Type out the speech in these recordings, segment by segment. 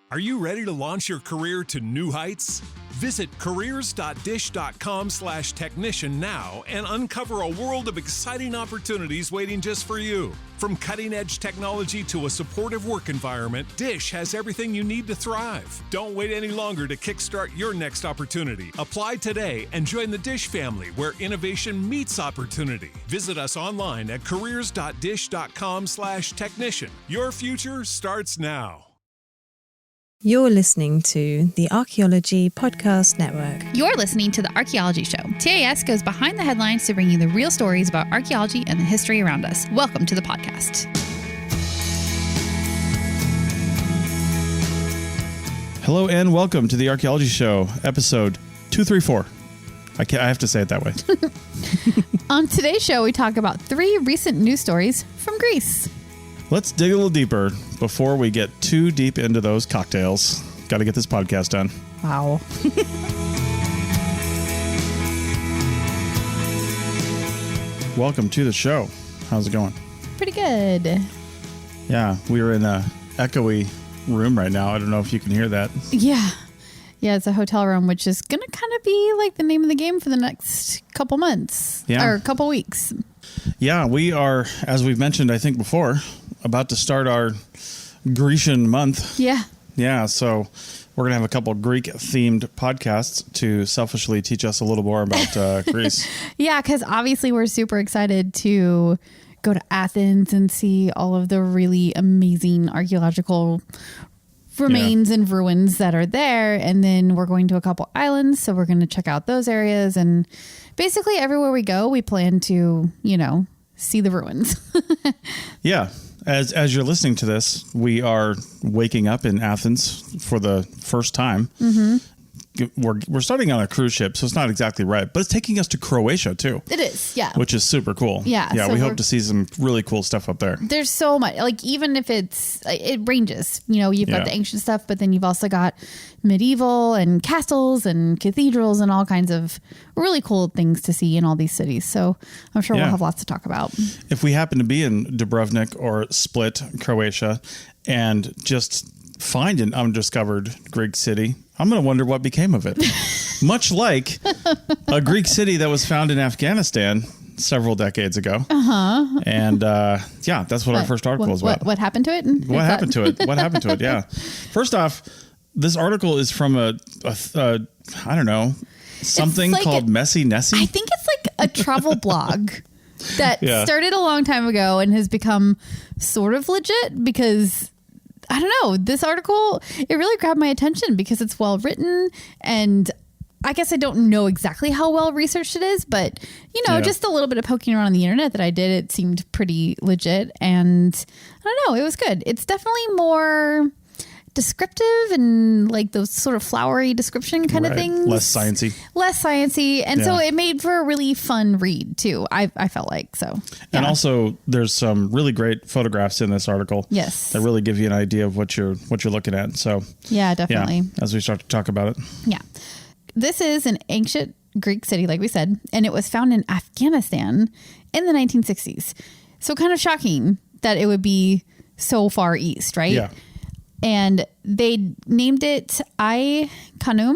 Are you ready to launch your career to new heights? Visit careers.dish.com/technician now and uncover a world of exciting opportunities waiting just for you. From cutting-edge technology to a supportive work environment, Dish has everything you need to thrive. Don't wait any longer to kickstart your next opportunity. Apply today and join the Dish family where innovation meets opportunity. Visit us online at careers.dish.com/technician. Your future starts now. You're listening to the Archaeology Podcast Network. You're listening to the Archaeology Show. TAS goes behind the headlines to bring you the real stories about archaeology and the history around us. Welcome to the podcast. Hello and welcome to the Archaeology Show, episode 234. I have to say it that way. On today's show, we talk about 3 recent news stories from Greece. Let's dig a little deeper before we get too deep into those cocktails. Got to get this podcast done. Wow. Welcome to the show. How's it going? Pretty good. Yeah, we are in a echoey room right now. I don't know if you can hear that. Yeah, it's a hotel room, which is going to kind of be like the name of the game for the next couple months. Yeah. Or couple weeks. Yeah, we are, as we've mentioned, I think before, about to start our Grecian month. Yeah. Yeah, so we're going to have a couple Greek-themed podcasts to selfishly teach us a little more about Greece. Yeah, because obviously we're super excited to go to Athens and see all of the really amazing archaeological remains and ruins that are there. And then we're going to a couple islands, so we're going to check out those areas. And basically everywhere we go, we plan to, see the ruins. Yeah. As you're listening to this, we are waking up in Athens for the first time. Mm-hmm. We're starting on a cruise ship, so it's not exactly right, but it's taking us to Croatia too. It is, yeah. Which is super cool. Yeah. Yeah, so we hope to see some really cool stuff up there. There's so much, like even if it ranges, you've got the ancient stuff, but then you've also got medieval and castles and cathedrals and all kinds of really cool things to see in all these cities. So I'm sure we'll have lots to talk about. If we happen to be in Dubrovnik or Split, Croatia, and just find an undiscovered Greek city, I'm going to wonder what became of it. Much like a Greek city that was found in Afghanistan several decades ago. Uh-huh. And that's what our first article is about. What happened to it? What happened to it? Yeah. First off, this article is from I don't know, something like called Messy Nessie. I think it's like a travel blog that started a long time ago and has become sort of legit because I don't know, this article, it really grabbed my attention because it's well written, and I guess I don't know exactly how well researched it is, but just a little bit of poking around on the internet that I did, it seemed pretty legit, and I don't know, it was good. It's definitely more descriptive and like those sort of flowery description kind of things. Less sciencey. And so it made for a really fun read too. I felt like so. Yeah. And also there's some really great photographs in this article. Yes. That really give you an idea of what you're looking at. So yeah, definitely. Yeah, as we start to talk about it. Yeah. This is an ancient Greek city, like we said, and it was found in Afghanistan in the 1960s. So kind of shocking that it would be so far east, right? Yeah. And they named it Ai-Khanum,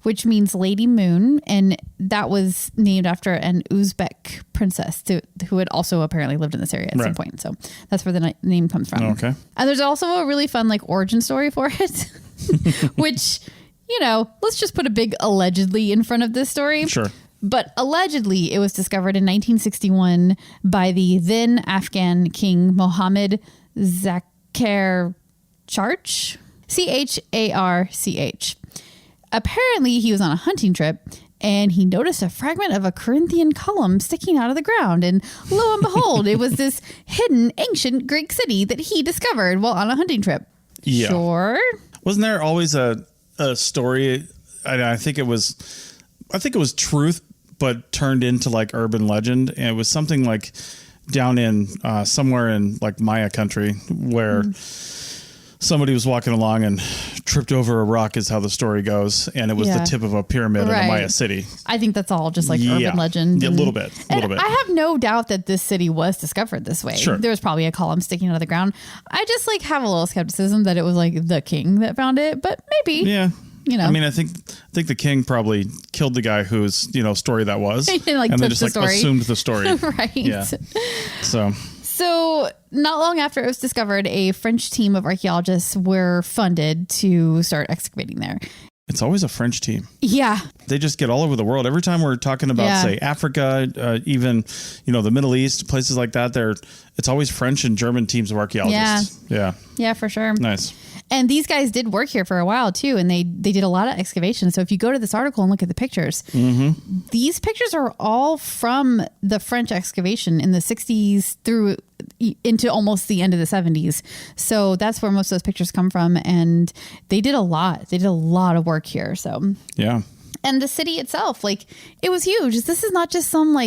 which means Lady Moon. And that was named after an Uzbek princess who had also apparently lived in this area at some point. So that's where the name comes from. Okay. And there's also a really fun origin story for it, which, let's just put a big allegedly in front of this story. Sure. But allegedly it was discovered in 1961 by the then Afghan king Mohammed Zakher Charch, Charch. Apparently, he was on a hunting trip and he noticed a fragment of a Corinthian column sticking out of the ground. And lo and behold, it was this hidden ancient Greek city that he discovered while on a hunting trip. Yeah. Sure. Wasn't there always a story? I think it was truth, but turned into urban legend. And it was something like down in somewhere in Maya country where somebody was walking along and tripped over a rock is how the story goes. And it was the tip of a pyramid in a Maya city. I think that's all just like urban legend. Yeah, a little bit. I have no doubt that this city was discovered this way. Sure. There was probably a column sticking out of the ground. I just like have a little skepticism that it was like the king that found it, but maybe. Yeah. You know. I mean, I think the king probably killed the guy whose, story that was. and then just assumed the story. Right. Yeah. So not long after it was discovered, a French team of archaeologists were funded to start excavating there. It's always a French team. Yeah. They just get all over the world. Every time we're talking about, say, Africa, even, the Middle East, places like that, it's always French and German teams of archaeologists. Yeah. Yeah, for sure. Nice. And these guys did work here for a while, too, and they did a lot of excavation. So if you go to this article and look at the pictures, these pictures are all from the French excavation in the 60s through into almost the end of the 70s. So that's where most of those pictures come from. And they did a lot. They did a lot of work here. So yeah. And the city itself, it was huge. This is not just some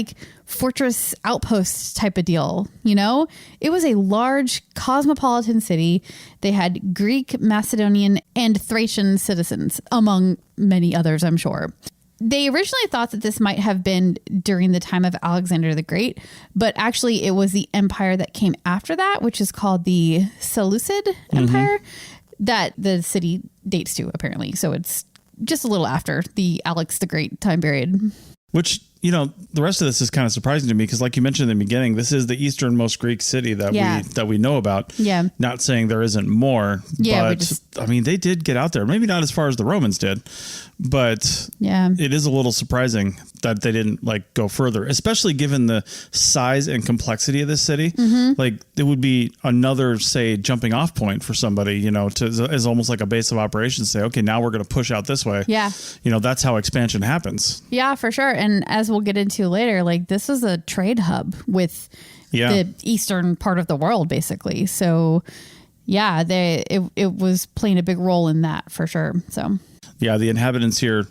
fortress outpost type of deal, It was a large cosmopolitan city. They had Greek, Macedonian, and Thracian citizens, among many others, I'm sure. They originally thought that this might have been during the time of Alexander the Great, but actually it was the empire that came after that, which is called the Seleucid Empire, that the city dates to, apparently. So it's just a little after the Alex the Great time period. Which, the rest of this is kind of surprising to me because like you mentioned in the beginning, this is the easternmost Greek city that we know about. Yeah. Not saying there isn't more, but they did get out there. Maybe not as far as the Romans did, but it is a little surprising that they didn't go further, especially given the size and complexity of this city. It would be another, say, jumping off point for somebody, as almost like a base of operations. Say, okay, now we're going to push out this way. Yeah. That's how expansion happens. Yeah, for sure. And as we'll get into later, this was a trade hub with the eastern part of the world, basically. So yeah, it was playing a big role in that for sure. So yeah, the inhabitants here,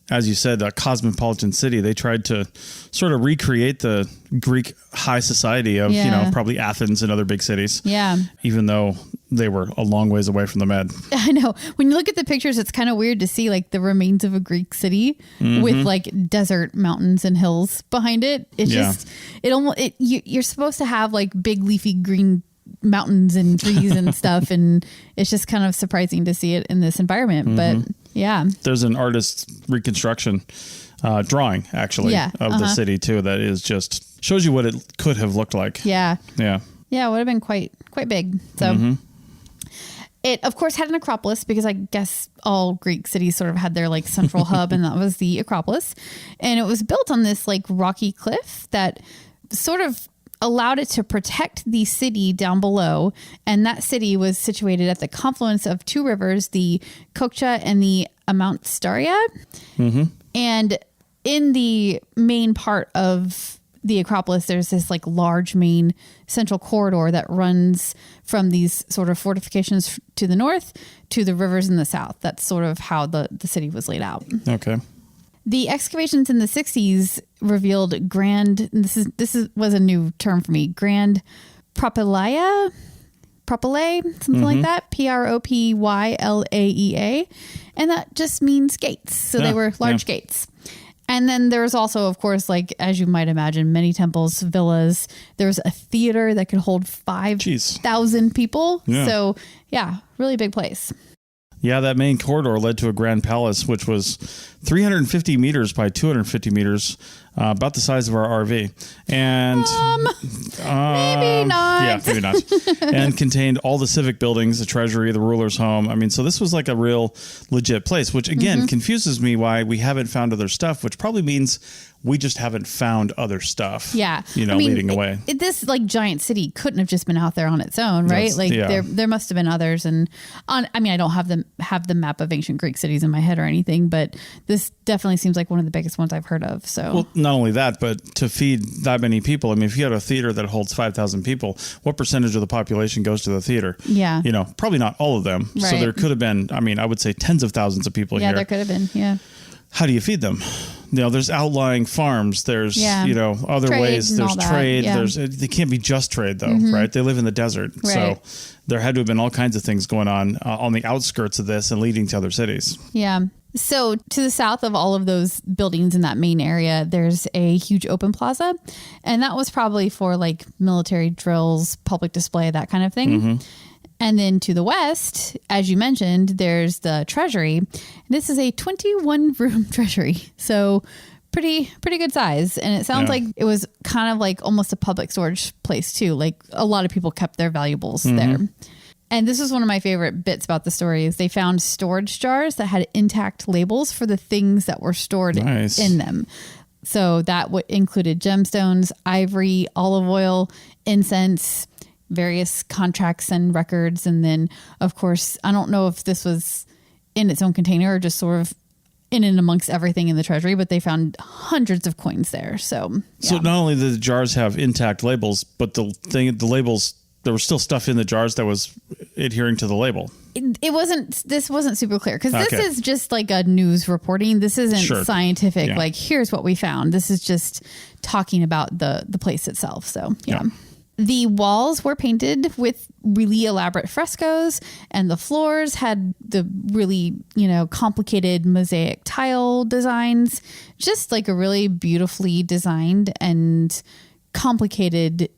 as you said, a cosmopolitan city, they tried to sort of recreate the Greek high society of, probably Athens and other big cities. Yeah. Even though they were a long ways away from the Med. I know. When you look at the pictures, it's kind of weird to see the remains of a Greek city with desert mountains and hills behind it. It's just, you're supposed to have big leafy green mountains and trees and stuff. And it's just kind of surprising to see it in this environment. But yeah. There's an artist's reconstruction drawing, actually, of the city, too, that is just shows you what it could have looked like. Yeah. Yeah. Yeah, it would have been quite big. So it, of course, had an Acropolis because I guess all Greek cities sort of had their central hub, and that was the Acropolis. And it was built on this rocky cliff that sort of allowed it to protect the city down below. And that city was situated at the confluence of two rivers, the Kokcha and the Amountstaria. And in the main part of the Acropolis, there's this large main central corridor that runs from these sort of fortifications to the north to the rivers in the south. That's sort of how the city was laid out. Okay. The excavations in the 60s revealed grand, was a new term for me, grand propylaea, something like that, Propylaea, and that just means gates. So they were large gates. And then there's also, of course, as you might imagine, many temples, villas. There was a theater that could hold 5,000 people. Yeah. So yeah, really big place. Yeah, that main corridor led to a grand palace, which was 350 meters by 250 meters, about the size of our RV. And maybe not. Yeah, maybe not. And contained all the civic buildings, the treasury, the ruler's home. I mean, so this was a real legit place, which again confuses me why we haven't found other stuff, which probably means we just haven't found other stuff. Yeah. Leading away. This giant city couldn't have just been out there on its own, right? There must have been others. And I don't have the map of ancient Greek cities in my head or anything, but this definitely seems like one of the biggest ones I've heard of. So well, not only that, but to feed that many people. I mean, if you had a theater that holds 5,000 people, what percentage of the population goes to the theater? Yeah. Probably not all of them. Right. So there could have been, I would say tens of thousands of people here. Yeah, there could have been. Yeah. how do you feed them? There's outlying farms. There's, other trade ways. There's trade. Yeah. They can't be just trade though, right? They live in the desert. Right. So there had to have been all kinds of things going on the outskirts of this and leading to other cities. Yeah. So to the south of all of those buildings in that main area, there's a huge open plaza. And that was probably for like military drills, public display, that kind of thing. And then to the west, as you mentioned, there's the treasury. This is a 21-room treasury. So pretty good size. And it sounds like it was kind of like almost a public storage place too. Like a lot of people kept their valuables there. And this is one of my favorite bits about the story is they found storage jars that had intact labels for the things that were stored in them. So that included gemstones, ivory, olive oil, incense, various contracts and records. And then, of course, I don't know if this was in its own container or just sort of in and amongst everything in the treasury, but they found hundreds of coins there. So not only did the jars have intact labels, but the labels, there was still stuff in the jars that was adhering to the label. This wasn't super clear because this is just like a news reporting. This isn't scientific. Yeah. Like, here's what we found. This is just talking about the place itself. So, yeah. The walls were painted with really elaborate frescoes, and the floors had the really, complicated mosaic tile designs, just like a really beautifully designed and complicated,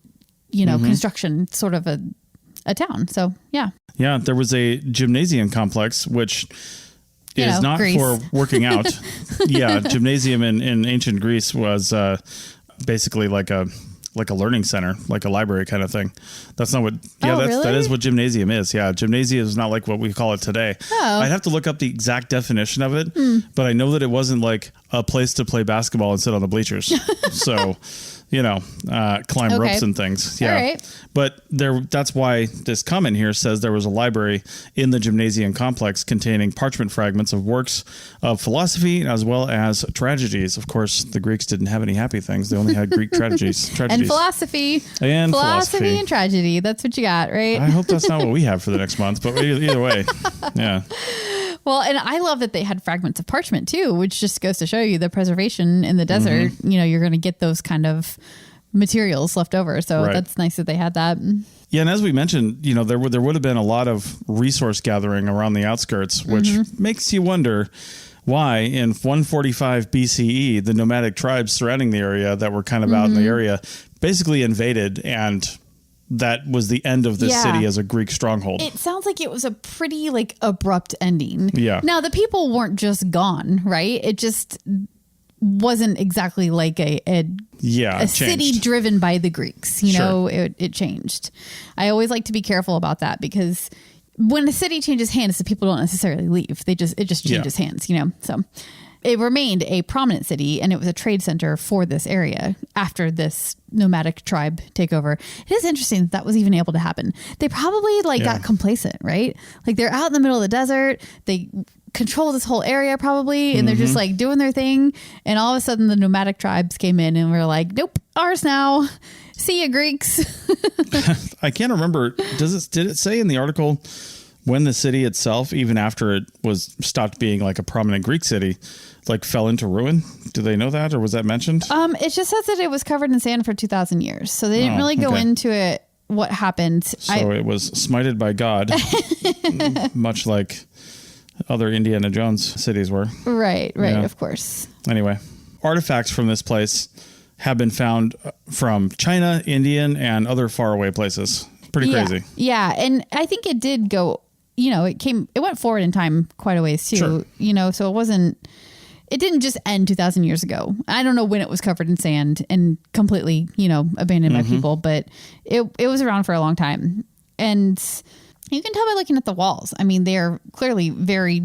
construction sort of a town. So, yeah. Yeah. There was a gymnasium complex, which is not Greece. For working out. Gymnasium in ancient Greece was basically like a learning center, like a library kind of thing. That's not what, really? That is what gymnasium is. Yeah. Gymnasium is not like what we call it today. Oh. I'd have to look up the exact definition of it, but I know that it wasn't like a place to play basketball and sit on the bleachers. So, climb ropes and things. Yeah. All right. But that's why this comment here says there was a library in the gymnasium complex containing parchment fragments of works of philosophy as well as tragedies. Of course, the Greeks didn't have any happy things. They only had Greek tragedies. And philosophy. And philosophy and tragedy. That's what you got, right? I hope that's not what we have for the next month, but either way. Yeah. Well, and I love that they had fragments of parchment too, which just goes to show you the preservation in the desert. You're going to get those kind of materials left over. So that's nice that they had that. Yeah. And as we mentioned, there would have been a lot of resource gathering around the outskirts, which makes you wonder why in 145 BCE, the nomadic tribes surrounding the area that were kind of out in the area basically invaded, and that was the end of this city as a Greek stronghold. It sounds like it was a pretty abrupt ending. Yeah. Now the people weren't just gone, right? It just wasn't exactly like a city driven by the Greeks. It changed. I always like to be careful about that because when a city changes hands, the people don't necessarily leave. It just changes hands, So it remained a prominent city, and it was a trade center for this area after this nomadic tribe takeover. It is interesting that was even able to happen. They probably got complacent, right? Like they're out in the middle of the desert. They control this whole area probably, and they're just doing their thing. And all of a sudden the nomadic tribes came in and were like, nope, ours now. See ya, Greeks. I can't remember. Did it say in the article when the city itself, even after it was stopped being like a prominent Greek city, fell into ruin? Do they know that, or was that mentioned? It just says that it was covered in sand for 2,000 years. So they didn't really go into it, what happened. So it was smited by God, much like other Indiana Jones cities were. Right, of course. Anyway, artifacts from this place have been found from China, Indian, and other faraway places. Pretty crazy. Yeah, and I think it did go, it went forward in time quite a ways too, so it didn't just end 2,000 years ago. I don't know when it was covered in sand and completely, abandoned by people, but it was around for a long time. And you can tell by looking at the walls. I mean, they're clearly very,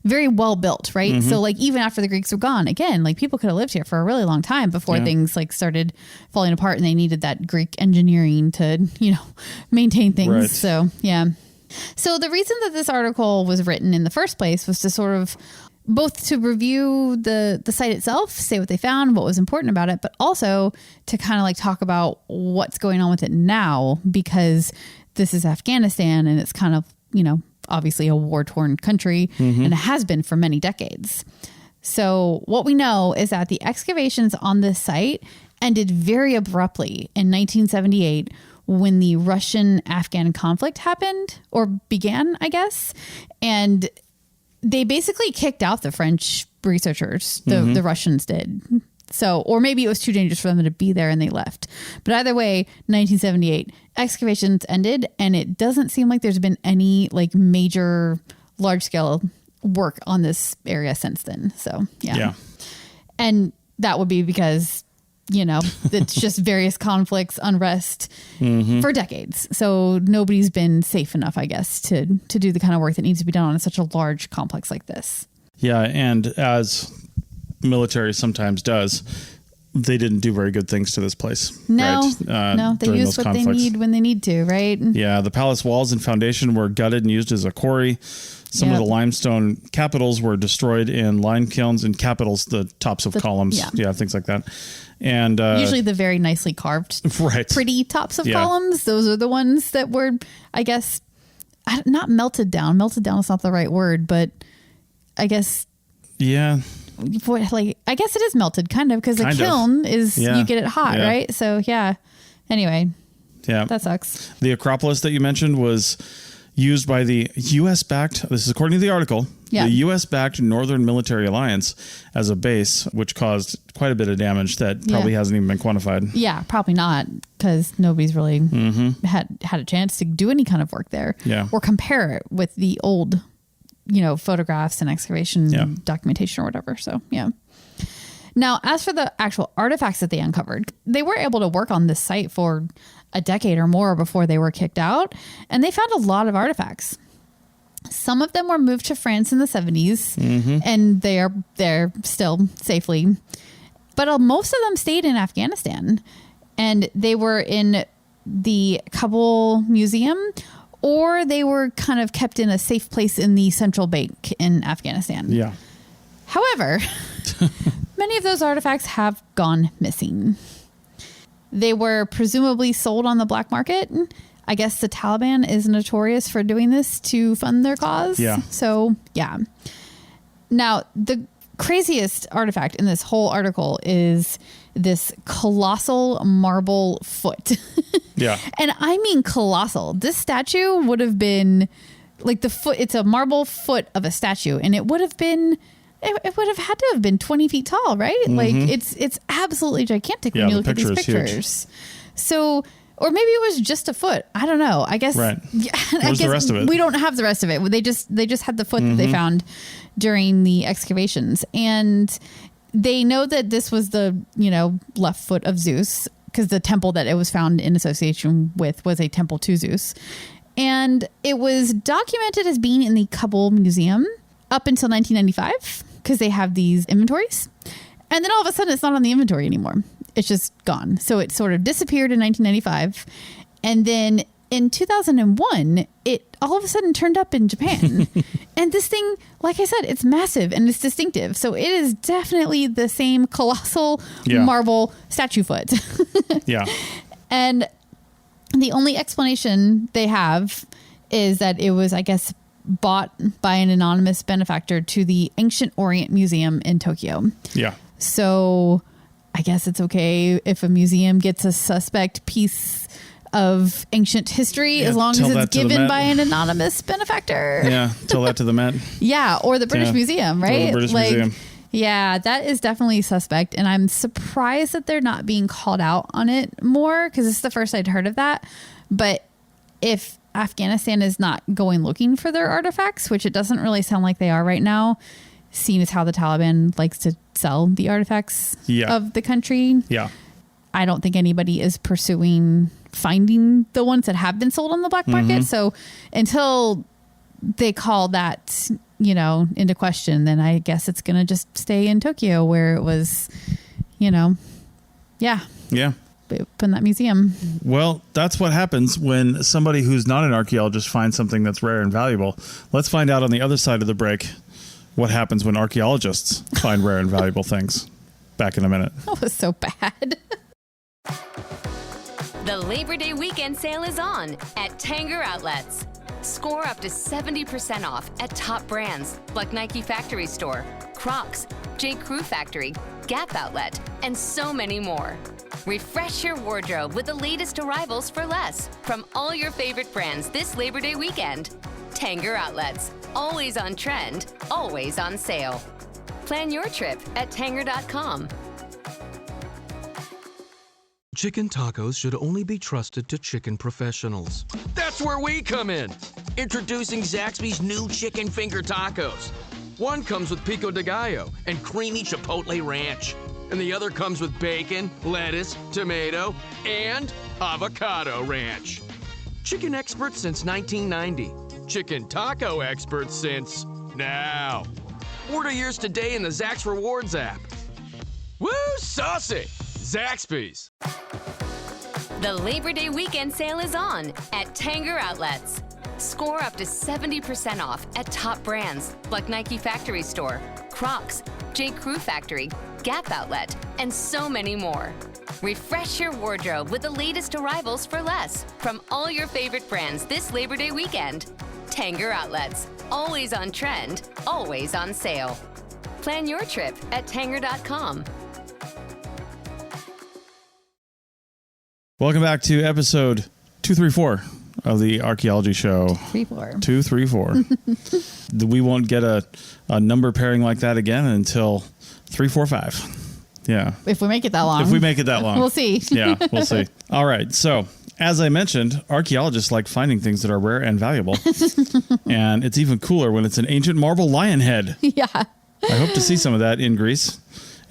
very well built, right? So even after the Greeks were gone, again, people could have lived here for a really long time before things started falling apart, and they needed that Greek engineering to, maintain things. Right. So, yeah. So the reason that this article was written in the first place was to sort of both to review the site itself, say what they found, what was important about it, but also to kind of talk about what's going on with it now, because this is Afghanistan and it's kind of, obviously a war-torn country, and it has been for many decades. So what we know is that the excavations on this site ended very abruptly in 1978 when the Russian-Afghan conflict happened, or began, I guess. And they basically kicked out the French researchers. The Russians did. So, or maybe it was too dangerous for them to be there and they left. But either way, 1978, excavations ended, and it doesn't seem like there's been any like major large scale work on this area since then. So, yeah. And that would be because, you know, it's just various conflicts, unrest for decades. So nobody's been safe enough, I guess, to do the kind of work that needs to be done on such a large complex like this. Yeah. And as military sometimes does, they didn't do very good things to this place. No, right? No, they use what they need when they need to, right? Yeah. The palace walls and foundation were gutted and used as a quarry. Some of the limestone capitals were destroyed in lime kilns, and capitals, the tops of columns. Yeah, things like that. And usually the very nicely carved, pretty tops of columns. Those are the ones that were, I guess, not melted down. Melted down is not the right word, but I guess. Yeah. I guess it is melted, kind of, because a kiln is, you get it hot, right? So, Anyway. Yeah. That sucks. The Acropolis that you mentioned was used by the U.S.-backed, this is according to the article, the U.S.-backed Northern Military Alliance as a base, which caused quite a bit of damage that probably hasn't even been quantified. Yeah, probably not, because nobody's really had a chance to do any kind of work there or compare it with the old, photographs and excavation documentation or whatever. So, Now, as for the actual artifacts that they uncovered, they were able to work on this site for a decade or more before they were kicked out, and they found a lot of artifacts. Some of them were moved to France in the 70s, and they are there still safely. But most of them stayed in Afghanistan, and they were in the Kabul Museum, or they were kind of kept in a safe place in the central bank in Afghanistan. Yeah. However, many of those artifacts have gone missing. They were presumably sold on the black market. I guess the Taliban is notorious for doing this to fund their cause. Yeah. So, Now, the craziest artifact in this whole article is this colossal marble foot. And I mean colossal. This statue would have been like the foot. It's a marble foot of a statue, and it would have been... It would have had to have been 20 feet tall, right? Like it's absolutely gigantic when you look at these pictures. So, or maybe it was just a foot. I don't know. I guess. Right. Where's the rest of it? We don't have the rest of it. They just had the foot that they found during the excavations, and they know that this was the left foot of Zeus, because the temple that it was found in association with was a temple to Zeus, and it was documented as being in the Kabul Museum up until 1995. Because they have these inventories, and then all of a sudden it's not on the inventory anymore. It's just gone. So it sort of disappeared in 1995. And then in 2001, it all of a sudden turned up in Japan. And this thing, like I said, it's massive and it's distinctive. So it is definitely the same colossal marble statue foot. And the only explanation they have is that it was, I guess, bought by an anonymous benefactor to the Ancient Orient Museum in Tokyo. Yeah. So I guess it's okay if a museum gets a suspect piece of ancient history as long as it's given by an anonymous benefactor. Yeah. Tell that to the Met. Or the British Museum, right? Or the British Museum. Yeah, that is definitely suspect. And I'm surprised that they're not being called out on it more, because it's the first I'd heard of that. But if Afghanistan is not going looking for their artifacts, which it doesn't really sound like they are right now, seeing as how the Taliban likes to sell the artifacts of the country. Yeah. I don't think anybody is pursuing finding the ones that have been sold on the black market. So until they call that, into question, then I guess it's going to just stay in Tokyo, where it was, in that museum. Well, that's what happens when somebody who's not an archaeologist finds something that's rare and valuable. Let's find out on the other side of the break what happens when archaeologists find rare and valuable things. Back in a minute. That was so bad. The Labor Day weekend sale is on at Tanger Outlets. Score up to 70% off at top brands like Nike Factory Store, Crocs, J. Crew Factory, Gap Outlet, and so many more. Refresh your wardrobe with the latest arrivals for less from all your favorite brands this Labor Day weekend. Tanger Outlets, always on trend, always on sale. Plan your trip at Tanger.com. Chicken tacos should only be trusted to chicken professionals. That's where we come in. Introducing Zaxby's new chicken finger tacos. One comes with pico de gallo and creamy chipotle ranch. And the other comes with bacon, lettuce, tomato, and avocado ranch. Chicken experts since 1990. Chicken taco experts since now. Order yours today in the Zax Rewards app. Woo, saucy! Zaxby's. The Labor Day weekend sale is on at Tanger Outlets. Score up to 70% off at top brands like Nike Factory Store, Crocs, J. Crew Factory, Gap Outlet, and so many more. Refresh your wardrobe with the latest arrivals for less from all your favorite brands this Labor Day weekend. Tanger Outlets, always on trend, always on sale. Plan your trip at Tanger.com. Welcome back to episode 234 of the Archaeology Show. 234. We won't get a number pairing like that again until 345. Yeah. If we make it that long. If we make it that long. We'll see. Yeah, we'll see. All right. So, as I mentioned, archaeologists like finding things that are rare and valuable. And it's even cooler when it's an ancient marble lion head. Yeah. I hope to see some of that in Greece.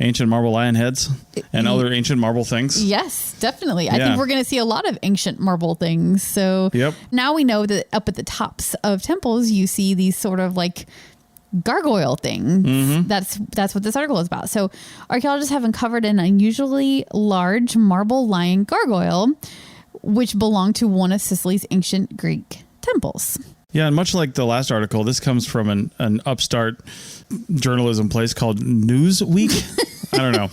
Ancient marble lion heads and other ancient marble things. Yes, definitely. I think we're going to see a lot of ancient marble things. So now we know that up at the tops of temples, you see these sort of like gargoyle things. Mm-hmm. That's what this article is about. So archaeologists have uncovered an unusually large marble lion gargoyle, which belonged to one of Sicily's ancient Greek temples. Yeah, and much like the last article, this comes from an upstart journalism place called Newsweek. I don't know.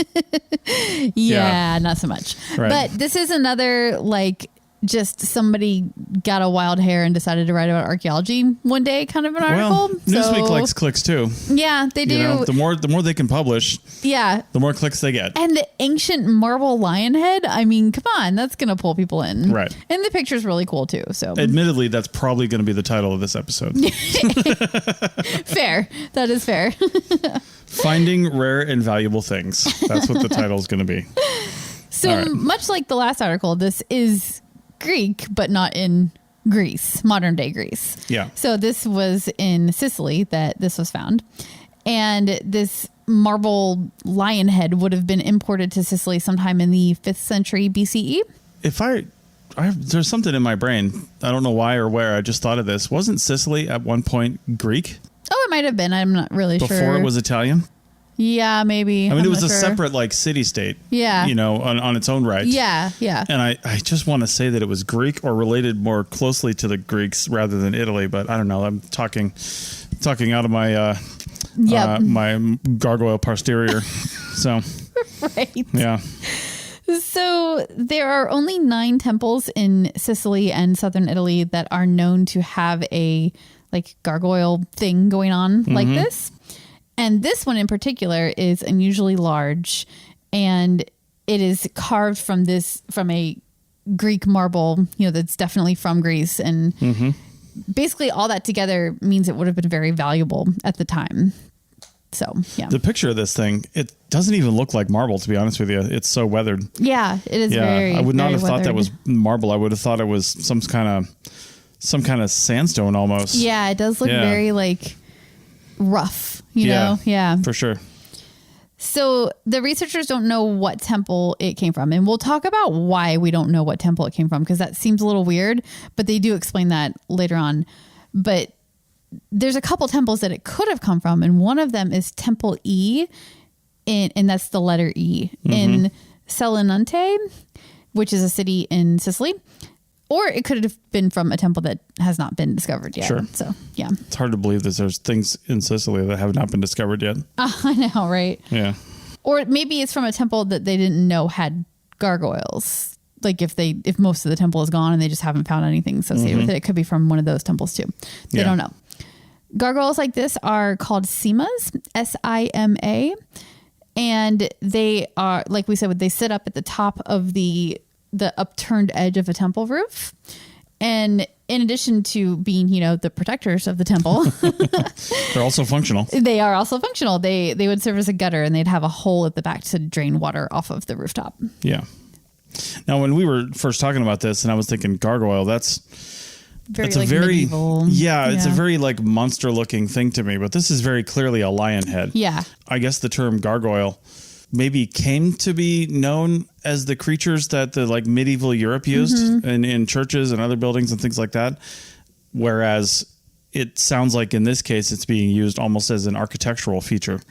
Yeah, not so much. Right. But this is another, like, just somebody got a wild hair and decided to write about archaeology one day kind of an article. Well, Newsweek likes clicks too. Yeah, they do. You know, the more they can publish, the more clicks they get. And the ancient marble lion head, I mean, come on, that's going to pull people in. Right. And the picture's really cool too. So admittedly, that's probably going to be the title of this episode. Fair. That is fair. Finding rare and valuable things. That's what the title is going to be. So much like the last article, this is Greek, but not in Greece, modern day Greece. Yeah. So this was in Sicily that this was found. And this marble lion head would have been imported to Sicily sometime in the 5th century BCE. There's something in my brain. I don't know why or where. I just thought of this. Wasn't Sicily at one point Greek? Oh, it might have been. I'm not really sure. Before it was Italian? Yeah, maybe. I mean, it was a separate like city state. Yeah. You know, on its own right. Yeah, yeah. And I just want to say that it was Greek or related more closely to the Greeks rather than Italy, but I don't know. I'm talking out of my my gargoyle posterior. So right. Yeah. So there are only 9 temples in Sicily and southern Italy that are known to have a like gargoyle thing going on like this. And this one in particular is unusually large, and it is carved from a Greek marble, you know, that's definitely from Greece. And basically all that together means it would have been very valuable at the time. So, yeah. The picture of this thing, it doesn't even look like marble, to be honest with you. It's so weathered. Yeah, it is very I would not have weathered. thought that was marble. I would have thought it was some kind of sandstone almost. Yeah, it does look very like rough, you know? Yeah. For sure. So the researchers don't know what temple it came from. And we'll talk about why we don't know what temple it came from, because that seems a little weird, but they do explain that later on. But there's a couple temples that it could have come from, and one of them is Temple E, and that's the letter E, in Selinunte, which is a city in Sicily. Or it could have been from a temple that has not been discovered yet. Sure. So, yeah. It's hard to believe that there's things in Sicily that have not been discovered yet. I know, right? Yeah. Or maybe it's from a temple that they didn't know had gargoyles. Like if most of the temple is gone and they just haven't found anything associated with it, it could be from one of those temples too. They don't know. Gargoyles like this are called simas, S-I-M-A. And they are, like we said, they sit up at the top of the upturned edge of a temple roof. And in addition to being, the protectors of the temple, they're also functional. They are also functional. They would serve as a gutter, and they'd have a hole at the back to drain water off of the rooftop. Yeah. Now, when we were first talking about this, and I was thinking gargoyle, that's very medieval. Yeah, it's a very like monster looking thing to me, but this is very clearly a lion head. Yeah. I guess the term gargoyle maybe came to be known as the creatures that the like medieval Europe used in churches and other buildings and things like that. Whereas it sounds like in this case, it's being used almost as an architectural feature.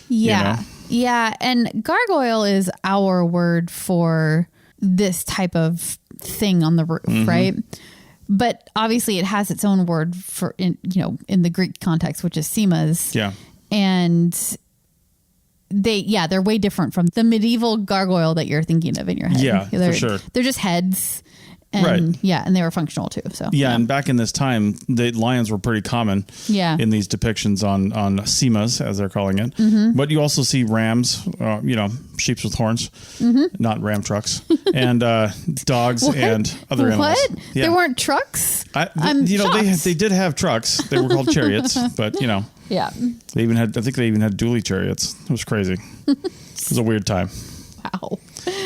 Yeah. Yeah. And gargoyle is our word for this type of thing on the roof, right? But obviously it has its own word for, in the Greek context, which is simas. Yeah. And they're way different from the medieval gargoyle that you're thinking of in your head. Yeah, for sure. They're just heads. And, right. Yeah, and they were functional too. So yeah, and back in this time, the lions were pretty common. Yeah. In these depictions on simas, as they're calling it. But you also see rams, sheep with horns, not ram trucks, and dogs and other animals. What? Yeah. There weren't trucks? They did have trucks. They were called chariots, but Yeah. they even had dually chariots. It was crazy. It was a weird time. Wow.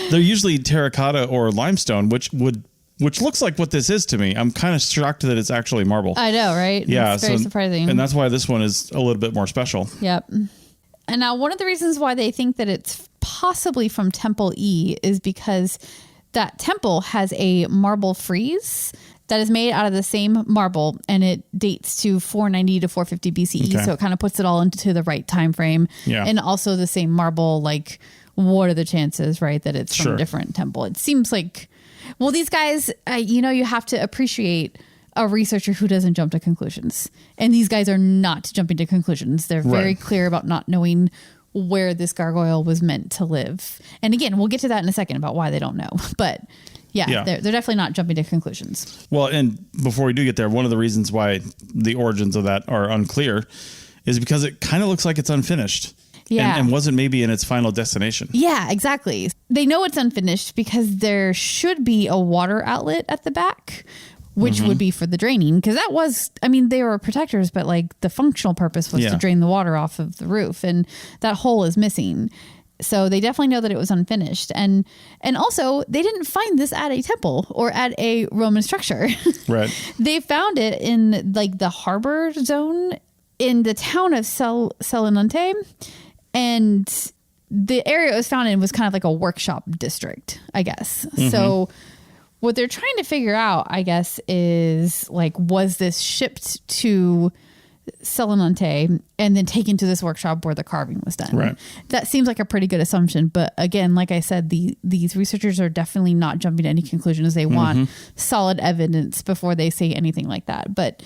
They're usually terracotta or limestone, which looks like what this is to me. I'm kind of shocked that it's actually marble. I know, right? Yeah. It's very surprising. And that's why this one is a little bit more special. Yep. And now one of the reasons why they think that it's possibly from Temple E is because that temple has a marble frieze that is made out of the same marble, and it dates to 490 to 450 BCE. Okay. So it kind of puts it all into the right time frame. Yeah. And also the same marble, like what are the chances, right, that it's from a different temple? It seems like, well, these guys, you have to appreciate a researcher who doesn't jump to conclusions. And these guys are not jumping to conclusions. They're very clear about not knowing where this gargoyle was meant to live. And again, we'll get to that in a second about why they don't know. But yeah. They're definitely not jumping to conclusions. Well, and before we do get there, one of the reasons why the origins of that are unclear is because it kind of looks like it's unfinished. Yeah. And wasn't maybe in its final destination. Yeah, exactly. They know it's unfinished because there should be a water outlet at the back, which would be for the draining. Because that was, they were protectors, but like the functional purpose was to drain the water off of the roof. And that hole is missing. So they definitely know that it was unfinished. And also, they didn't find this at a temple or at a Roman structure. Right. They found it in like the harbor zone in the town of Selinunte. And the area it was found in was kind of like a workshop district, I guess. So what they're trying to figure out, I guess, is like, was this shipped to Selinunte and then taken to this workshop where the carving was done? Right. That seems like a pretty good assumption. But again, like I said, these researchers are definitely not jumping to any conclusions. They want solid evidence before they say anything like that. But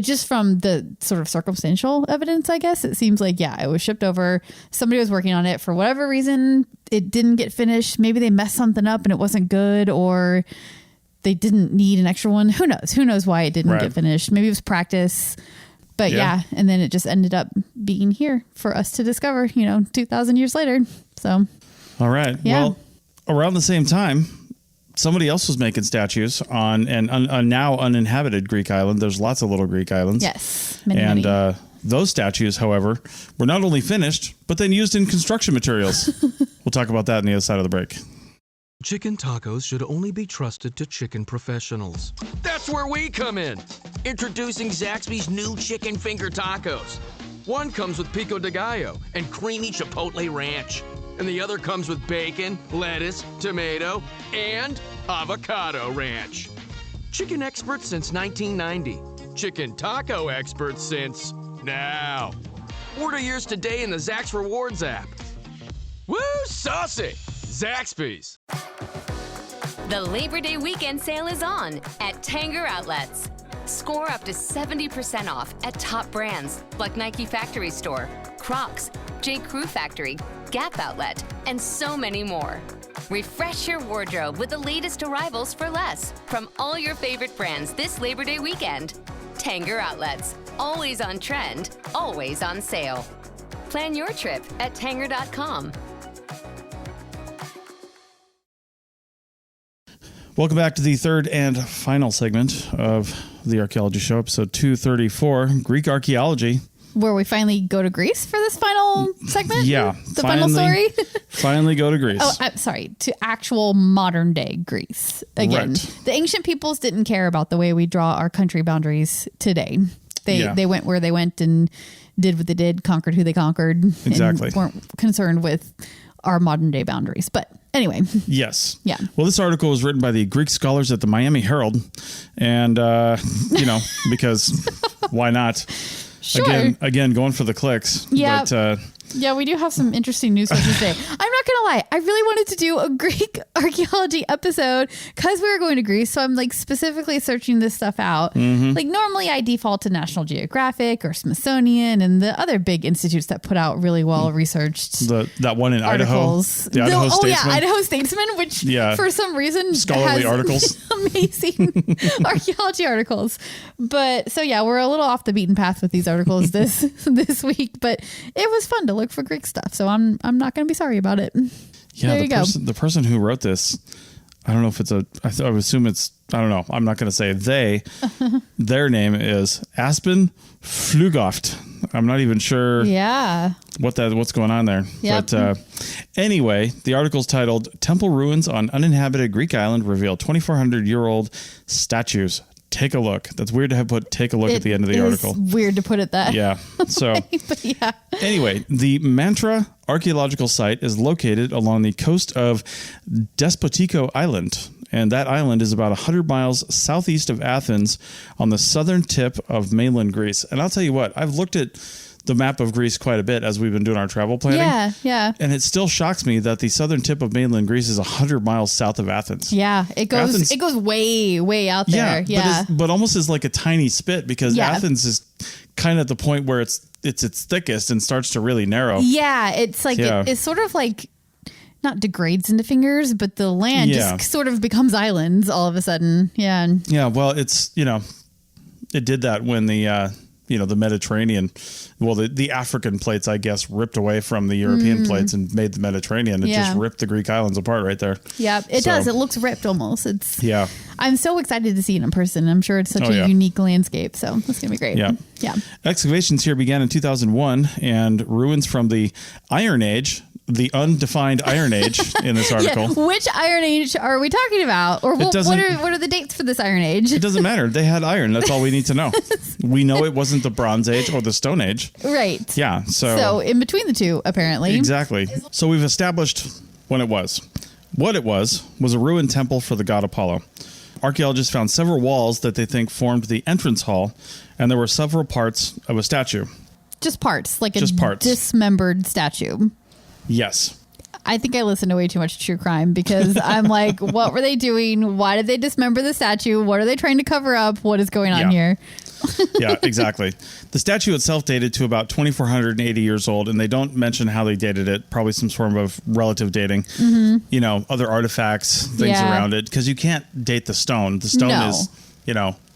just from the sort of circumstantial evidence, I guess, it seems like, it was shipped over. Somebody was working on it. For whatever reason, it didn't get finished. Maybe they messed something up and it wasn't good, or they didn't need an extra one. Who knows? Who knows why it didn't get finished? Maybe it was practice. But and then it just ended up being here for us to discover, 2,000 years later. So. All right. Yeah. Well, around the same time, somebody else was making statues on a now uninhabited Greek island. There's lots of little Greek islands. Yes. Many. Those statues, however, were not only finished, but then used in construction materials. We'll talk about that on the other side of the break. Chicken tacos should only be trusted to chicken professionals. That's where we come in. Introducing Zaxby's new chicken finger tacos. One comes with pico de gallo and creamy chipotle ranch. And the other comes with bacon, lettuce, tomato, and avocado ranch. Chicken experts since 1990. Chicken taco experts since now. Order yours today in the Zax Rewards app. Woo, saucy! Zaxby's. The Labor Day weekend sale is on at Tanger Outlets. Score up to 70% off at top brands like Nike Factory Store, Crocs, J. Crew Factory, Gap Outlet, and so many more. Refresh your wardrobe with the latest arrivals for less from all your favorite brands this Labor Day weekend. Tanger Outlets. Always on trend, always on sale. Plan your trip at tanger.com. Welcome back to the third and final segment of the Archaeology Show, episode 234, Greek Archaeology. Where we finally go to Greece for this final segment? Yeah. The final story? Finally go to Greece. Oh, I'm sorry. To actual modern day Greece. Again, Right. The ancient peoples didn't care about the way we draw our country boundaries today. They went where they went and did what they did, conquered who they conquered. Exactly. And weren't concerned with our modern day boundaries. But anyway. Yes. Yeah. Well, this article was written by the Greek scholars at the Miami Herald. And, because why not? Sure. Again, going for the clicks. Yeah. But, yeah, we do have some interesting news stories today. I'm not going to lie. I really wanted to do a Greek archaeology episode because we were going to Greece. So I'm like specifically searching this stuff out. Mm-hmm. Like normally I default to National Geographic or Smithsonian and the other big institutes that put out really well researched that one in articles. Idaho. The Idaho Statesman. Oh yeah, Idaho Statesman, which for some reason scholarly has articles. amazing archaeology articles. But so yeah, we're a little off the beaten path with these articles this week, but it was fun to look for Greek stuff. So I'm not going to be sorry about it. Yeah, there you go. The person who wrote this, I don't know if it's I would assume it's, I don't know. I'm not going to say they. Their name is Aspen Flugoft. I'm not even sure what's going on there. Yep. But anyway, the article's titled Temple Ruins on Uninhabited Greek Island Reveal 2,400-year-old Statues. Take a look. That's weird to have put take a look at the end of the article. Weird to put it that. Yeah. So but yeah. Anyway, the Mantra archaeological site is located along the coast of Despotico Island. And that island is about 100 miles southeast of Athens on the southern tip of mainland Greece. And I'll tell you what, I've looked at the map of Greece quite a bit as we've been doing our travel planning. Yeah. And it still shocks me that the southern tip of mainland Greece is 100 miles south of Athens. Yeah, it goes way out there. Yeah. But almost as like a tiny spit because Athens is kind of at the point where it's its thickest and starts to really narrow. Yeah, it's like it's sort of like not degrades into fingers, but the land just sort of becomes islands all of a sudden. Yeah. Yeah, well, it's, it did that when the Mediterranean, the African plates, I guess, ripped away from the European plates and made the Mediterranean. It just ripped the Greek islands apart right there. Yeah, it does. It looks ripped almost. Yeah. I'm so excited to see it in person. I'm sure it's such a unique landscape. So it's going to be great. Yeah. Yeah. Excavations here began in 2001 and ruins from the Iron Age, the undefined Iron Age in this article. Yeah. Which Iron Age are we talking about? Or what are the dates for this Iron Age? It doesn't matter. They had iron. That's all we need to know. We know it wasn't the Bronze Age or the Stone Age. Right. Yeah. So in between the two, apparently. Exactly. So we've established when it was. What it was a ruined temple for the god Apollo. Archaeologists found several walls that they think formed the entrance hall, and there were several parts of a statue. Just parts, like just a parts. Dismembered statue. Yes. I think I listened to way too much true crime because I'm like, what were they doing? Why did they dismember the statue? What are they trying to cover up? What is going on here? Yeah, exactly. The statue itself dated to about 2,480 years old, and they don't mention how they dated it. Probably some form of relative dating. Mm-hmm. Other artifacts, things around it, because you can't date the stone. The stone is,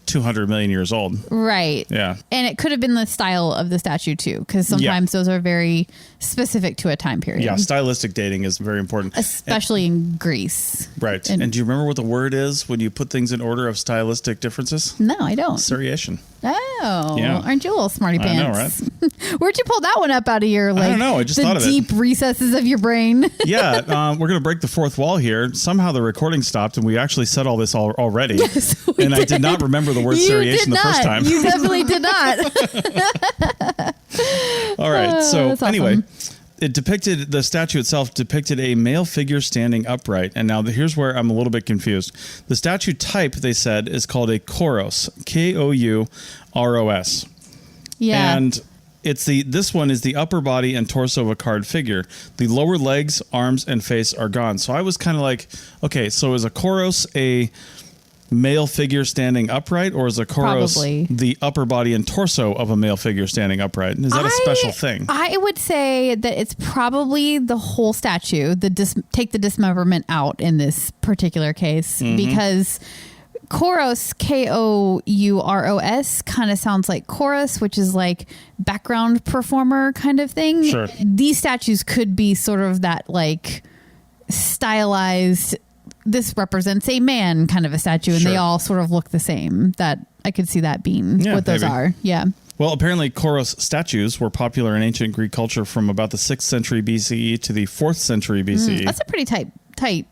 200 million years old. Right. Yeah. And it could have been the style of the statue too, because sometimes those are very specific to a time period. Yeah. Stylistic dating is very important. Especially in Greece. Right. And do you remember what the word is when you put things in order of stylistic differences? No, I don't. Seriation. Oh, yeah. Aren't you a little smarty pants? I know, right? Where'd you pull that one up out of your, I don't know. I just thought of it. The deep recesses of your brain. Yeah. We're going to break the fourth wall here. Somehow the recording stopped and we actually said all this already. Yes, and I did not remember the word seriation the first time. You definitely did not. All right. So anyway, awesome. The statue itself depicted a male figure standing upright. And now here's where I'm a little bit confused. The statue type, they said, is called a kouros, Kouros. Yeah. And this one is the upper body and torso of a carved figure. The lower legs, arms, and face are gone. So I was kind of like, okay, so is a kouros a male figure standing upright, or is a kouros the upper body and torso of a male figure standing upright? Is that a special thing? I would say that it's probably the whole statue. Take the dismemberment out in this particular case, because Kouros, Kouros, kind of sounds like chorus, which is like background performer kind of thing. Sure. These statues could be sort of that like stylized, this represents a man kind of a statue, and Sure. they all sort of look the same. That I could see that being what those maybe. are. Yeah. Well, apparently Kouros statues were popular in ancient Greek culture from about the 6th century BCE to the 4th century BCE. That's a pretty tight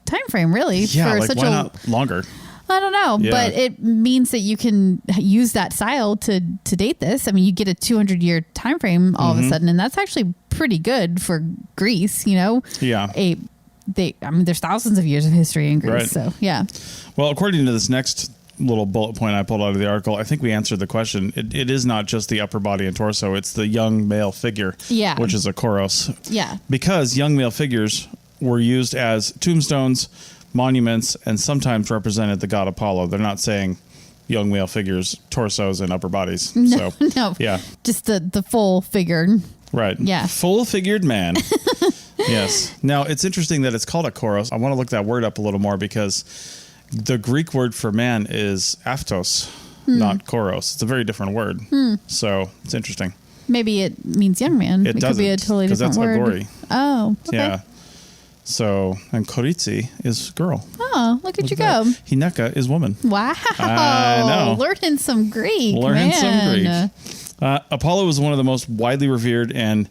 time frame, really. Yeah, for like such why not longer? I don't know, Yeah. but it means that you can use that style to date this. I mean, you get a 200-year time frame all of a sudden, and that's actually pretty good for Greece, you know? Yeah. There's thousands of years of history in Greece, Right. so yeah. Well, according to this next little bullet point I pulled out of the article, I think we answered the question. It is not just the upper body and torso, it's the young male figure, Yeah. which is a Kouros. Yeah. Because young male figures were used as tombstones, monuments, and sometimes represented the god Apollo. They're not saying young male figures, torsos, and upper bodies. No, So, no. yeah. Just the full figure. Right. Yeah. Full-figured man. Yes. Now, it's interesting that it's called a Kouros. I want to look that word up a little more because the Greek word for man is aptos, not Kouros. It's a very different word. So, it's interesting. Maybe it means young man. It could be a doesn't, totally 'cause different that's word. Agori. Oh, okay. Yeah. So, and Koritsi is girl. Oh, look at you go. Hineka is woman. Wow. I know. Learning some Greek. Learning some man. Greek. Apollo was one of the most widely revered and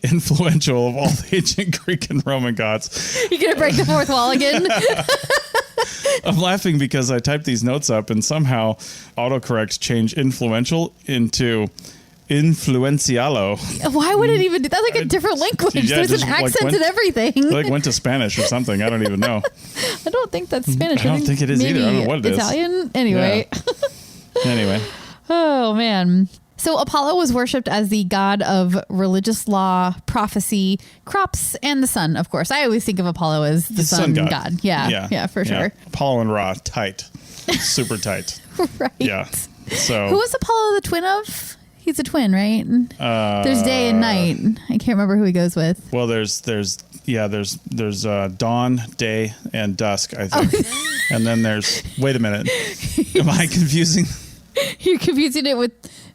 influential of all the ancient Greek and Roman gods. You gonna break the fourth wall again? I'm laughing because I typed these notes up and somehow autocorrect changed influential into influencialo. Why would it even do that's like a different language? Yeah, There's just an like accent went- and everything. I went to Spanish or something. I don't even know. I don't think that's Spanish. I don't think it is maybe either. I don't know what it is. Italian? Anyway. Anyway. Oh, man. So Apollo was worshipped as the god of religious law, prophecy, crops, and the sun, of course. I always think of Apollo as the sun god. Yeah, for sure. Apollo and Ra, tight. Super tight. Right. Yeah. So Who was Apollo the twin of? He's a twin, right? There's day and night. I can't remember who he goes with. well, there's dawn, day, and dusk, I think. And then there's, wait a minute. Am I confusing? You're confusing it with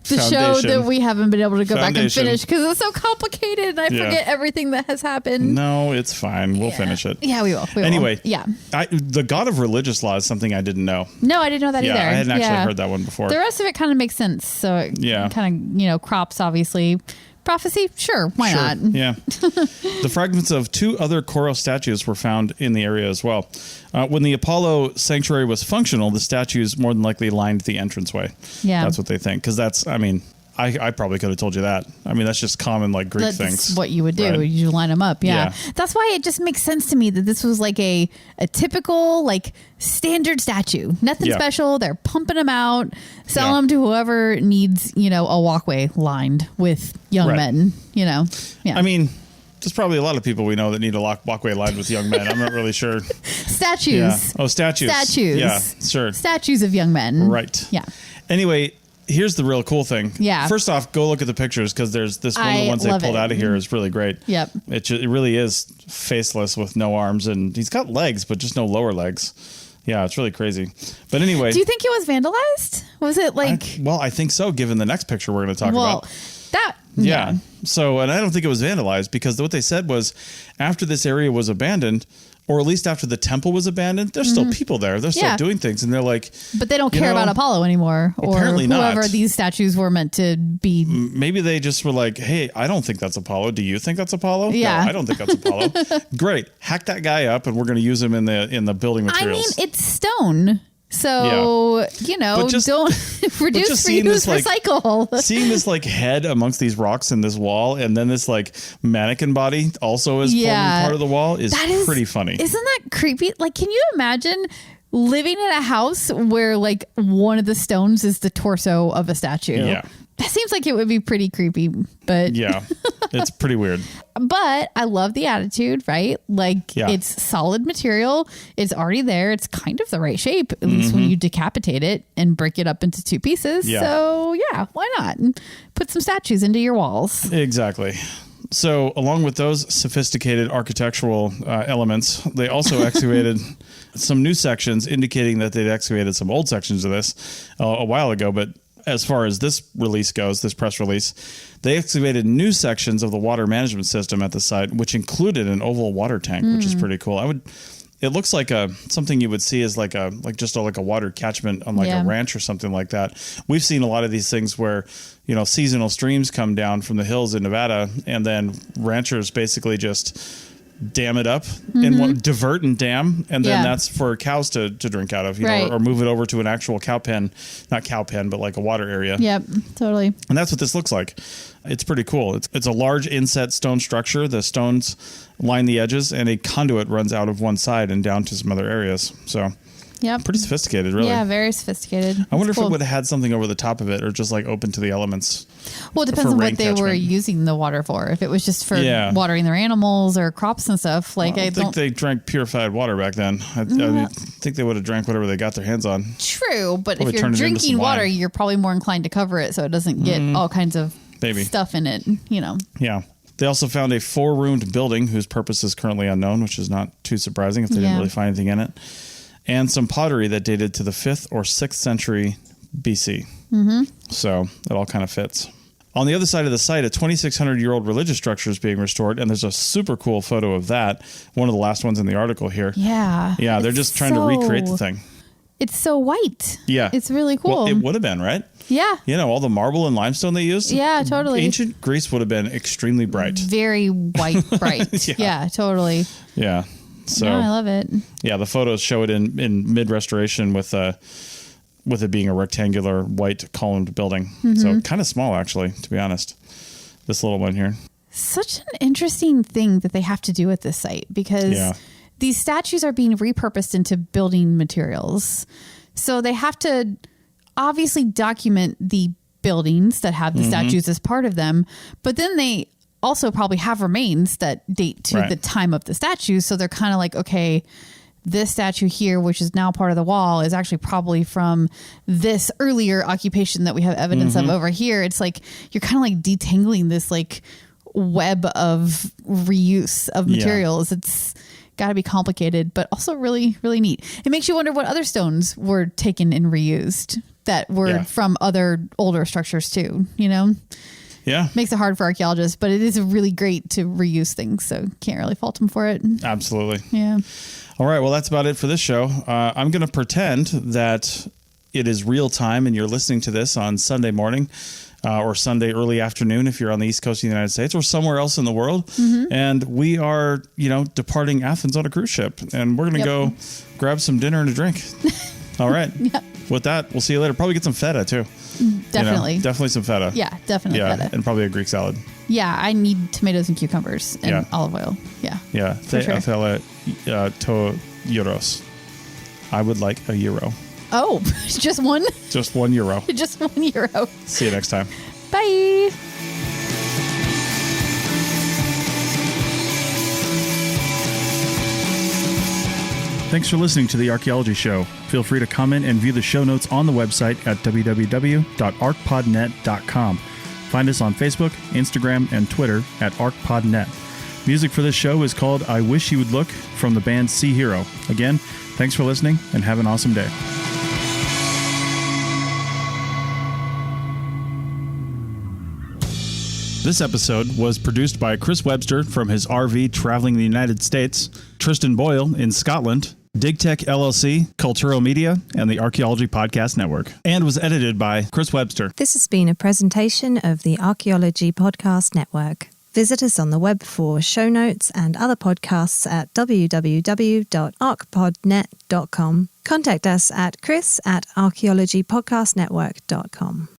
the show Foundation. that we haven't been able to go back and Foundation. finish because it's so complicated and I Yeah. forget everything that has happened. No, it's fine. We'll finish it. Yeah, we will. Anyway, Yeah. the god of religious law is something I didn't know. No, I didn't know that Yeah, either. I hadn't actually heard that one before. The rest of it kind of makes sense. So it Yeah. kind of, crops, obviously. Prophecy? Sure. Why not? Yeah. The fragments of 2 other Kouros statues were found in the area as well. When the Apollo sanctuary was functional, the statues more than likely lined the entranceway. Yeah. That's what they think. Because I probably could have told you that. I mean, that's just common like Greek That's things. what you would do. Right. You line them up. Yeah. Yeah. That's why it just makes sense to me that this was like a typical, like standard statue. Nothing Yeah. special. They're pumping them out, selling Yeah. them to whoever needs, a walkway lined with young Right. men, Yeah. I mean, there's probably a lot of people we know that need a walkway lined with young men. I'm not really sure. Statues. Yeah. Oh, statues. Statues. Yeah, sure. Statues of young men. Right. Yeah. Anyway, here's the real cool thing. Yeah. First off, go look at the pictures because there's this one of the I ones they love pulled it. out of here is really great. Yep. It really is faceless with no arms, and he's got legs, but just no lower legs. Yeah, it's really crazy. But anyway. Do you think it was vandalized? Was it like... I think so, given the next picture we're going to talk about. That... Yeah. So, and I don't think it was vandalized because what they said was after this area was abandoned, or at least after the temple was abandoned, there's still people there. They're still Yeah. doing things. And they're like, But they don't care about Apollo anymore, or apparently not. whoever these statues were meant to be. maybe they just were like, hey, I don't think that's Apollo. Do you think that's Apollo? Yeah. No, I don't think that's Apollo. Great. Hack that guy up and we're going to use him in the building I mean, materials. it's stone. So, But just- don't reduce, just seeing reuse, this, like, recycle. Seeing this like head amongst these rocks in this wall and then this like mannequin body also is forming part of the wall is pretty funny. Isn't that creepy? Like, can you imagine living in a house where like one of the stones is the torso of a statue? Yeah. That seems like it would be pretty creepy, but Yeah. It's pretty weird. But I love the attitude, right? Like it's solid material. It's already there. It's kind of the right shape, at least when you decapitate it and break it up into 2 pieces. Yeah. So yeah, why not? Put some statues into your walls. Exactly. So along with those sophisticated architectural elements, they also excavated some new sections indicating that they'd excavated some old sections of this a while ago. But as far as this release goes, this press release, they excavated new sections of the water management system at the site, which included an oval water tank, which is pretty cool. It looks like something you would see as like a water catchment on a ranch or something like that. We've seen a lot of these things where, seasonal streams come down from the hills in Nevada, and then ranchers basically just dam it up and divert and dam, and then that's for cows to drink out of, or move it over to an actual cow pen, not cow pen, but like a water area. Yep, totally. And that's what this looks like. It's pretty cool. It's a large inset stone structure. The stones line the edges, and a conduit runs out of one side and down to some other areas. So pretty sophisticated, really. Yeah, very sophisticated. I wonder if it would have had something over the top of it, or just like open to the elements. Well, it depends on what they were using the water for. If it was just for watering their animals or crops and stuff, I think they drank purified water back then. I think they would have drank whatever they got their hands on. True, but if you're drinking water, you're probably more inclined to cover it so it doesn't get all kinds of stuff in it. Yeah. They also found a 4-roomed building whose purpose is currently unknown, which is not too surprising if they didn't really find anything in it. And some pottery that dated to the 5th or 6th century BC. So it all kind of fits. On the other side of the site, a 2,600-year-old religious structure is being restored, and there's a super cool photo of that. One of the last ones in the article here. Yeah. Yeah, they're just trying to recreate the thing. It's so white. Yeah. It's really cool. Well, it would have been, right? Yeah. All the marble and limestone they used. Yeah, totally. Ancient Greece would have been extremely bright. Very white, bright. Yeah, totally. Yeah. So I love it. Yeah, the photos show it in mid-restoration with it being a rectangular white columned building. So kind of small, actually, to be honest. This little one here. Such an interesting thing that they have to do at this site, because these statues are being repurposed into building materials. So they have to obviously document the buildings that have the statues as part of them, but then they also probably have remains that date to the time of the statues. So they're kind of like, okay, this statue here, which is now part of the wall, is actually probably from this earlier occupation that we have evidence of over here. It's like you're kind of like detangling this like web of reuse of materials. It's got to be complicated, but also really, really neat. It makes you wonder what other stones were taken and reused that were from other older structures too, Yeah. Makes it hard for archaeologists, but it is really great to reuse things. So can't really fault them for it. Absolutely. Yeah. All right. Well, that's about it for this show. I'm going to pretend that it is real time and you're listening to this on Sunday morning or Sunday early afternoon if you're on the East Coast of the United States or somewhere else in the world. And we are, departing Athens on a cruise ship, and we're going to go grab some dinner and a drink. All right. With that, we'll see you later. Probably get some feta too. Definitely. Definitely some feta. Yeah, definitely feta. And probably a Greek salad. Yeah, I need tomatoes and cucumbers and olive oil. Yeah. Yeah. To euros. I would like a euro. Oh, just one? Just €1. Just €1. See you next time. Bye. Thanks for listening to The Archaeology Show. Feel free to comment and view the show notes on the website at www.arcpodnet.com. Find us on Facebook, Instagram, and Twitter at ArcPodNet. Music for this show is called I Wish You Would Look from the band Sea Hero. Again, thanks for listening and have an awesome day. This episode was produced by Chris Webster from his RV traveling the United States, Tristan Boyle in Scotland, DigTech LLC, Cultural Media, and the Archaeology Podcast Network, and was edited by Chris Webster. This has been a presentation of the Archaeology Podcast Network. Visit us on the web for show notes and other podcasts at www.arcpodnet.com. Contact us at chris@archaeologypodcastnetwork.com.